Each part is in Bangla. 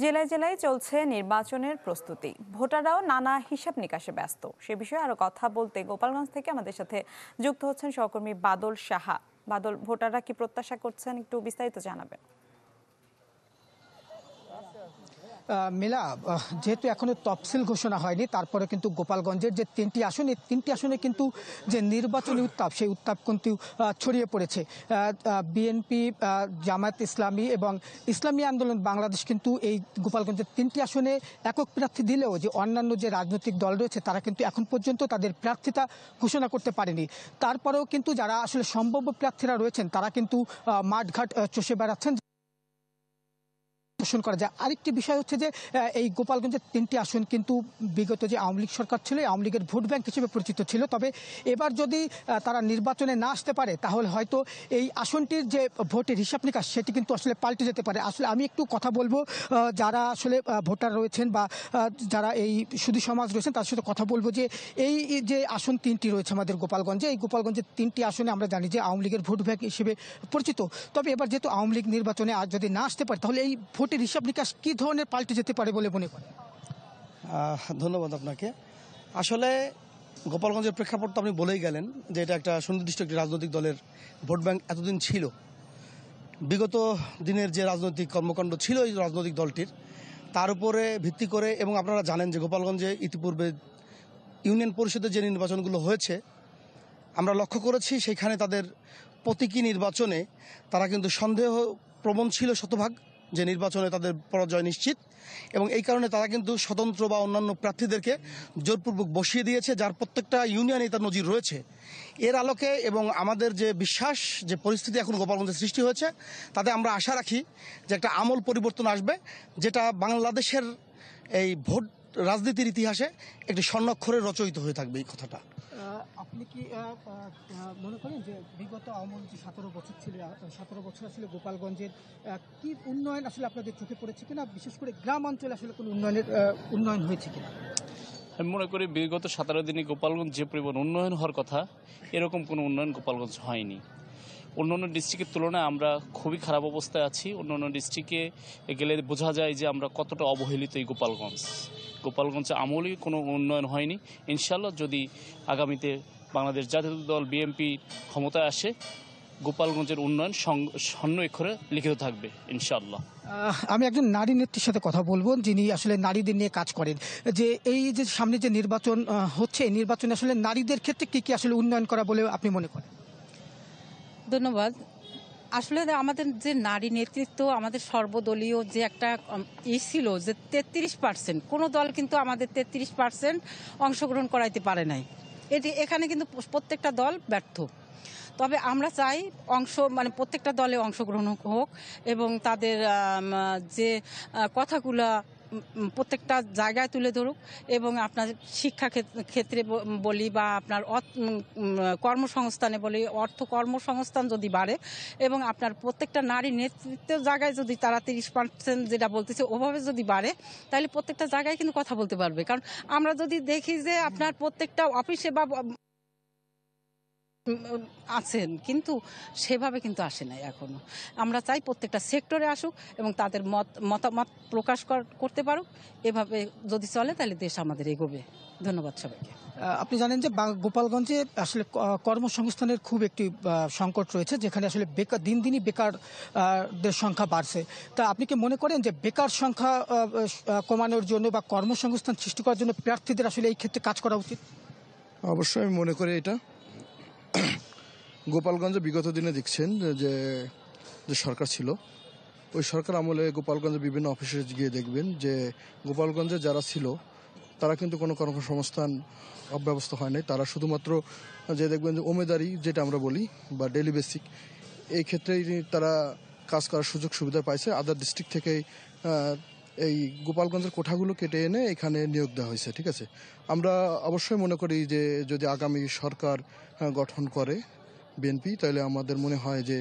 জেলায় জেলায় চলছে নির্বাচনের প্রস্তুতি, ভোটাররাও নানা হিসাব নিকাশে ব্যস্ত। সে বিষয়ে আরো কথা বলতে গোপালগঞ্জ থেকে আমাদের সাথে যুক্ত হচ্ছেন সহকর্মী বাদল সাহা। বাদল, ভোটাররা কি প্রত্যাশা করছেন, একটু বিস্তারিত জানাবেন। মেলা যেহেতু এখনো তফসিল ঘোষণা হয়নি, তারপরে কিন্তু গোপালগঞ্জের যে তিনটি আসন, এই তিনটি আসনে কিন্তু যে নির্বাচনী উত্তাপ, সেই উত্তাপ কিন্তু ছড়িয়ে পড়েছে। বিএনপি, জামায়াত ইসলামী এবং ইসলামী আন্দোলন বাংলাদেশ কিন্তু এই গোপালগঞ্জের তিনটি আসনে একক প্রার্থী দিলেও যে অন্যান্য যে রাজনৈতিক দল রয়েছে তারা কিন্তু এখন পর্যন্ত তাদের প্রার্থিতা ঘোষণা করতে পারেনি। তারপরেও কিন্তু যারা আসলে সম্ভাব্য প্রার্থীরা রয়েছেন তারা কিন্তু মাঠঘাট চষে বেড়াচ্ছেন পোষণ করা যায়। আরেকটি বিষয় হচ্ছে যে এই গোপালগঞ্জের তিনটি আসন কিন্তু বিগত যে আওয়ামী লীগ সরকার ছিল, আওয়ামী লীগের ভোট ব্যাংক হিসেবে পরিচিত ছিল। তবে এবার যদি তারা নির্বাচনে না আসতে পারে তাহলে হয়তো এই আসনটির যে ভোটের হিসাব নিকাশ সেটি কিন্তু আসলে পাল্টে যেতে পারে। আসলে আমি একটু কথা বলবো যারা আসলে ভোটার রয়েছেন বা যারা এই সুধী সমাজ রয়েছেন তার সাথে কথা বলবো যে এই যে আসন তিনটি রয়েছে আমাদের গোপালগঞ্জে, এই গোপালগঞ্জের তিনটি আসনে আমরা জানি যে আওয়ামী লীগের ভোট ব্যাংক হিসেবে পরিচিত। তবে এবার যেহেতু আওয়ামী লীগ নির্বাচনে আর যদি না আসতে পারে তাহলে এই ভোটের হিসাব নিকাশ কি ধরনের পাল্টে যেতে পারে বলে মনে করেন? ধন্যবাদ আপনাকে। আসলে গোপালগঞ্জের প্রেক্ষাপট তো আপনি বলেই গেলেন যে এটা একটা সুনির্দিষ্ট একটি রাজনৈতিক দলের ভোট ব্যাংক এতদিন ছিল। বিগত দিনের যে রাজনৈতিক কর্মকাণ্ড ছিল এই রাজনৈতিক দলটির, তার উপরে ভিত্তি করে, এবং আপনারা জানেন যে গোপালগঞ্জে ইতিপূর্বে ইউনিয়ন পরিষদের যে নির্বাচনগুলো হয়েছে আমরা লক্ষ্য করেছি, সেখানে তাদের প্রতীকী নির্বাচনে তারা কিন্তু সন্দেহ প্রবণ ছিল শতভাগ যে নির্বাচনে তাদের পরাজয় নিশ্চিত, এবং এই কারণে তারা কিন্তু স্বতন্ত্র বা অন্যান্য প্রার্থীদেরকে জোরপূর্বক বসিয়ে দিয়েছে, যার প্রত্যেকটা ইউনিয়নে তার নজির রয়েছে। এর আলোকে এবং আমাদের যে বিশ্বাস, যে পরিস্থিতি এখন গোপালগঞ্জে সৃষ্টি হয়েছে, তাতে আমরা আশা রাখি যে একটা আমূল পরিবর্তন আসবে, যেটা বাংলাদেশের এই ভোট রাজনীতির ইতিহাসে একটি স্বর্ণাক্ষরে রচয়িত হয়ে থাকবে এই কথাটা। আপনি কি মনে করেন যে বিগত আওয়ামী লীগ যে 17 বছর আসলে গোপালগঞ্জের কি উন্নয়ন আসলে আপনাদের চোখে পড়েছে কিনা, বিশেষ করে গ্রাম অঞ্চলে আসলে কোনো উন্নয়ন হয়েছে কিনা? আমি মনে করি বিগত 17 দিনে গোপালগঞ্জ যে পরিমাণ উন্নয়ন হওয়ার কথা, এরকম কোনো উন্নয়ন গোপালগঞ্জ হয়নি। অন্যান্য ডিস্ট্রিক্টের তুলনায় আমরা খুবই খারাপ অবস্থায় আছি। অন্যান্য ডিস্ট্রিক্টে গেলে বোঝা যায় যে আমরা কতটা অবহেলিত এই গোপালগঞ্জে আমূলই কোনো উন্নয়ন হয়নি। ইনশাল্লাহ যদি আগামীতে বাংলাদেশ জাতীয় দল বিএনপি ক্ষমতায় আসে, গোপালগঞ্জের উন্নয়ন স্বর্ণ অক্ষরে লিখিত থাকবে ইনশাআল্লাহ। আমি একজন নারী নেত্রীর সাথে কথা বলবো যিনি আসলে নারীদের নিয়ে কাজ করেন, যে এই যে সামনে যে নির্বাচন হচ্ছে, এই নির্বাচনে আসলে নারীদের ক্ষেত্রে কি কি আসলে উন্নয়ন করা বলে আপনি মনে করেন? ধন্যবাদ। আসলে আমাদের যে নারী নেতৃত্ব, আমাদের সর্বদলীয় যে একটা ছিল যে 33%, কোনো দল কিন্তু আমাদের 33% অংশগ্রহণ করাইতে পারে নাই। এখানে কিন্তু প্রত্যেকটা দল ব্যর্থ। তবে আমরা চাই প্রত্যেকটা দলে অংশগ্রহণ হোক এবং তাদের যে কথাগুলো প্রত্যেকটা জায়গায় তুলে ধরুক, এবং আপনার শিক্ষা ক্ষেত্রে বলি বা আপনার কর্মসংস্থানে বলি, কর্মসংস্থান যদি বাড়ে এবং আপনার প্রত্যেকটা নারী নেতৃত্বের জায়গায় যদি তারা 30% যেটা বলতেছে ওভাবে যদি বাড়ে, তাহলে প্রত্যেকটা জায়গায় কিন্তু কথা বলতে পারবে। কারণ আমরা যদি দেখি যে আপনার প্রত্যেকটা অফিসে বা আছেন কিন্তু সেভাবে কিন্তু আসে নাই এখনো। আমরা চাই প্রত্যেকটা সেক্টরে আসুক এবং তাদের মতামত প্রকাশ করতে পারুক। এভাবে যদি চলে তাহলে দেশ আমাদের এগোবে। ধন্যবাদ সবাইকে। আপনি জানেন যে গোপালগঞ্জে আসলে কর্মসংস্থানের খুব একটি সংকট রয়েছে, যেখানে আসলে দিন দিনই বেকারদের সংখ্যা বাড়ছে। তা আপনি কি মনে করেন যে বেকার সংখ্যা কমানোর জন্য বা কর্মসংস্থান সৃষ্টি করার জন্য প্রার্থীদের আসলে এই ক্ষেত্রে কাজ করা উচিত? অবশ্যই আমি মনে করি এটা। গোপালগঞ্জে বিগত দিনে দেখছেন যে সরকার ছিল, ওই সরকার আমলে গোপালগঞ্জে বিভিন্ন অফিসে গিয়ে দেখবেন যে গোপালগঞ্জে যারা ছিল তারা কিন্তু কোনো কর্মসংস্থান ব্যবস্থা হয় নাই। তারা শুধুমাত্র যে দেখবেন যে ওমেদারি যেটা আমরা বলি বা ডেলি বেসিক, এই ক্ষেত্রেই তারা কাজ করার সুযোগ সুবিধা পাইছে। আদার ডিস্ট্রিক্ট থেকেই এই গোপালগঞ্জের কোঠাগুলো কেটে এনে এখানে নিয়োগ দেওয়া হয়েছে। ঠিক আছে, আমরা অবশ্যই মনে করি যে যদি আগামী সরকার গঠন করে বিএনপি, তাহলে আমাদের মনে হয় যে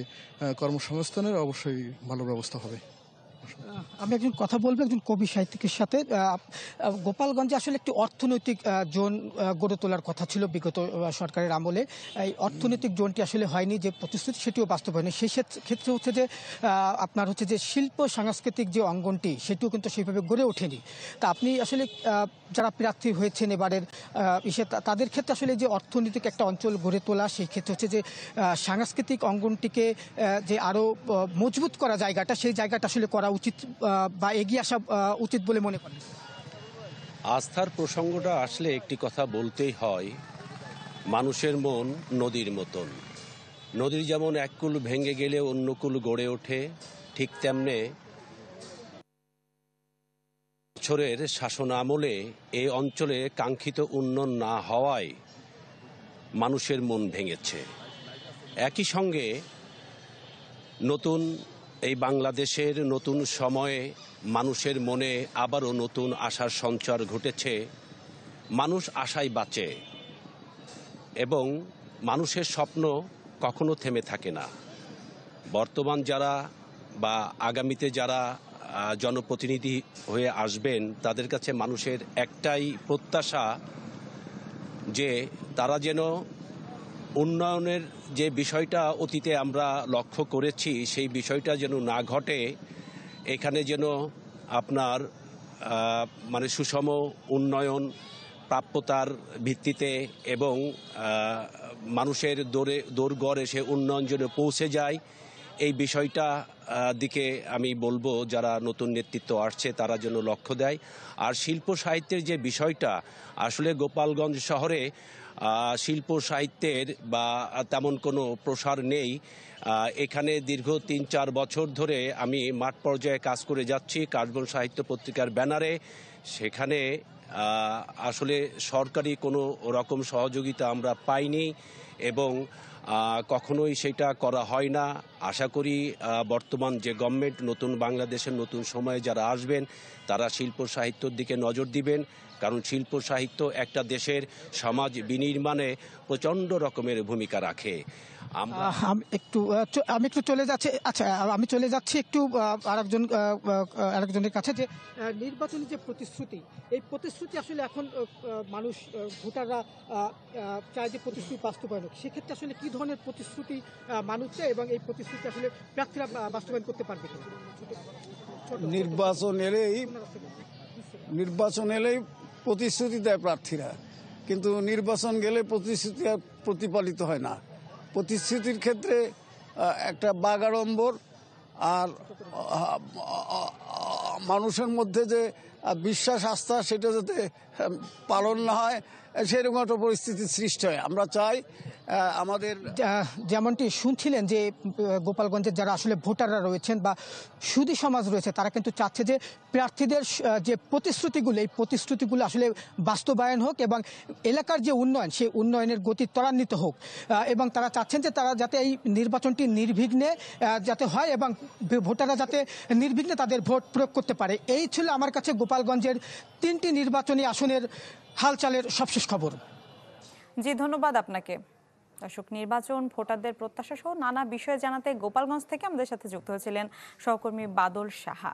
কর্মসংস্থানের অবশ্যই ভালো ব্যবস্থা হবে। আমি একজন কথা বলবো একজন কবি সাহিত্যিকের সাথে। গোপালগঞ্জে আসলে একটি অর্থনৈতিক জোন গড়ে তোলার কথা ছিল বিগত সরকারের আমলে। এই অর্থনৈতিক জোনটি আসলে হয়নি, যে প্রতিশ্রুতি সেটিও বাস্তবায়ন। সেই ক্ষেত্রে হচ্ছে যে আপনার হচ্ছে যে শিল্প সাংস্কৃতিক যে অঙ্গনটি সেটিও কিন্তু সেইভাবে গড়ে ওঠেনি। তা আপনি আসলে যারা প্রার্থী হয়েছেন এবারের তাদের ক্ষেত্রে আসলে যে অর্থনৈতিক একটা অঞ্চল গড়ে তোলা, সেই ক্ষেত্রে হচ্ছে যে সাংস্কৃতিক অঙ্গনটিকে যে আরও মজবুত করা জায়গাটা, সেই জায়গাটা আসলে করা উচিত বা এগিয়ে আসা উচিত বলে মনে করেন? আস্থার প্রসঙ্গটা আসলে একটি কথা বলতেই হয়, মানুষের মন নদীর মতন। নদীর যেমন এক কূল ভেঙে গেলে অন্য কূল গড়ে ওঠে, ঠিক তেমনি বছরের শাসন আমলে এই অঞ্চলে কাঙ্ক্ষিত উন্নয়ন না হওয়ায় মানুষের মন ভেঙেছে। একই সঙ্গে নতুন এই বাংলাদেশের নতুন সময়ে মানুষের মনে আবারও নতুন আশার সঞ্চার ঘটেছে। মানুষ আশায় বাঁচে এবং মানুষের স্বপ্ন কখনো থেমে থাকে না। বর্তমান যারা বা আগামীতে যারা জনপ্রতিনিধি হয়ে আসবেন, তাদের কাছে মানুষের একটাই প্রত্যাশা যে তারা যেন উন্নয়নের যে বিষয়টা অতীতে আমরা লক্ষ্য করেছি সেই বিষয়টা যেন না ঘটে। এখানে যেন আপনার মানে সুষম উন্নয়ন প্রাপ্যতার ভিত্তিতে এবং মানুষের দোরগড়ে সে উন্নয়ন যেন পৌঁছে যায়, এই বিষয়টা দিকে আমি বলবো যারা নতুন নেতৃত্ব আসছে তারা যেন লক্ষ্য দেয়। আর শিল্প সাহিত্যের যে বিষয়টা, আসলে গোপালগঞ্জ শহরে শিল্প সাহিত্যের বা তেমন কোনো প্রসার নেই। এখানে দীর্ঘ ৩-৪ বছর ধরে আমি মাঠ পর্যায়ে কাজ করে যাচ্ছি কাশবন সাহিত্য পত্রিকার ব্যানারে। সেখানে আসলে সরকারি কোনো রকম সহযোগিতা আমরা পাইনি এবং কখনোই সেটা করা হয় না। আশা করি বর্তমান যে গভর্নমেন্ট, নতুন বাংলাদেশের নতুন সময়ে যারা আসবেন তারা শিল্প সাহিত্যর দিকে নজর দিবেন, কারণ শিল্প সাহিত্য একটা দেশের সমাজ বিনির্মাণে প্রচণ্ড রকমের ভূমিকা রাখে। আমি একটু চলে যাচ্ছি। আচ্ছা, আমি চলে যাচ্ছি একটু আরেকজনের কাছে, যে নির্বাচনী যে প্রতিশ্রুতি, এই প্রতিশ্রুতি আসলে এখন মানুষ ভোটাররা চায় যে প্রতিশ্রুতি বাস্তবায়ন হোক। সেক্ষেত্রে আসলে কি ধরনের প্রতিশ্রুতি মানুষ চায় এবং এই প্রতিশ্রুতি আসলে প্রার্থীরা বাস্তবায়ন করতে পারবে কিনা? নির্বাচন এলেই প্রতিশ্রুতি দেয় প্রার্থীরা, কিন্তু নির্বাচন গেলে প্রতিশ্রুতি প্রতিপালিত হয় না। প্রতিশ্রুতির ক্ষেত্রে একটা বাগাড়ম্বর আর মানুষের মধ্যে যে বিশ্বাস আস্থা সেটা যাতে পালন না হয় সেরকম একটা পরিস্থিতির সৃষ্টি হয়। আমরা চাই আমাদের যেমনটি শুনছিলেন যে গোপালগঞ্জের যারা আসলে ভোটাররা রয়েছেন বা সুধী সমাজ রয়েছে, তারা কিন্তু চাচ্ছে যে প্রার্থীদের যে প্রতিশ্রুতিগুলো, এই প্রতিশ্রুতিগুলো আসলে বাস্তবায়ন হোক এবং এলাকার যে উন্নয়ন, সেই উন্নয়নের গতি ত্বরান্বিত হোক। এবং তারা চাচ্ছেন যে তারা যাতে এই নির্বাচনটি নির্বিঘ্নে যাতে হয় এবং ভোটাররা যাতে নির্বিঘ্নে তাদের ভোট প্রয়োগ করতে পারে। এই ছিল আমার কাছে গোপালগঞ্জের 3টি নির্বাচনী আসনের হালচালের সবশেষ খবর। জি, ধন্যবাদ আপনাকে। দর্শক, নির্বাচন, ভোটারদের প্রত্যাশা সহ নানা বিষয়ে জানাতে গোপালগঞ্জ থেকে আমাদের সাথে যুক্ত হয়েছিলেন সহকর্মী বাদল সাহা।